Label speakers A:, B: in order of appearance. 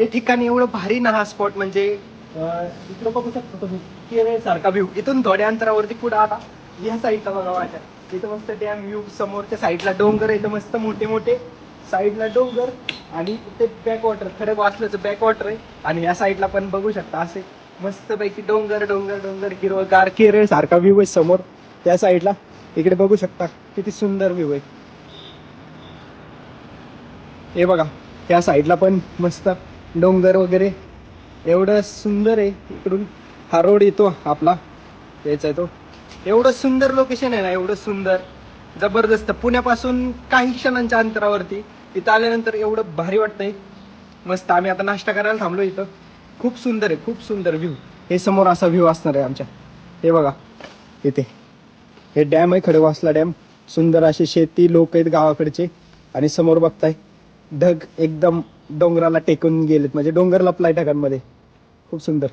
A: हे ठिकाण एवढं भारी ना, हा स्पॉट म्हणजे इकडं बघू शकता तुम्ही केरळ सारखा व्ह्यू. इथून थोड्या अंतरावरती पुढे आला या साईडला बघा माझ्या इथं मस्त डॅम व्ह्यू, समोरच्या साईडला डोंगर इथं मस्त मोठे मोठे, साईडला डोंगर आणि ते बॅक वॉटर, खडक वाचल्याचं बॅक वॉटर आहे. आणि या साईडला पण बघू शकता असे मस्त पैकी डोंगर डोंगर डोंगर, हिरवगार केरळ सारखा व्ह्यू आहे समोर त्या साईडला. इकडे बघू शकता किती सुंदर व्ह्यू आहे. हे बघा त्या साईडला पण मस्त डोंगर वगैरे एवढं सुंदर आहे. इकडून हा रोड येतो आपला, यायचा आहे तो. एवढं सुंदर लोकेशन आहे ना, एवढं सुंदर जबरदस्त. पुण्यापासून काही क्षणांच्या अंतरावरती इथं आल्यानंतर एवढं भारी वाटतंय. मस्त आम्ही आता नाश्ता करायला थांबलो इथं. खूप सुंदर आहे, खूप सुंदर व्ह्यू. हे समोर असा व्ह्यू असणार आहे आमच्या. हे बघा इथे हे डॅम आहे, खडकवासला डॅम. सुंदर अशी शेती, लोक आहेत गावाकडचे. आणि समोर बघताय ढग एकदम डोंगराला टेकून गेलेत, म्हणजे डोंगर लपलाय ढगांमध्ये. खूप सुंदर.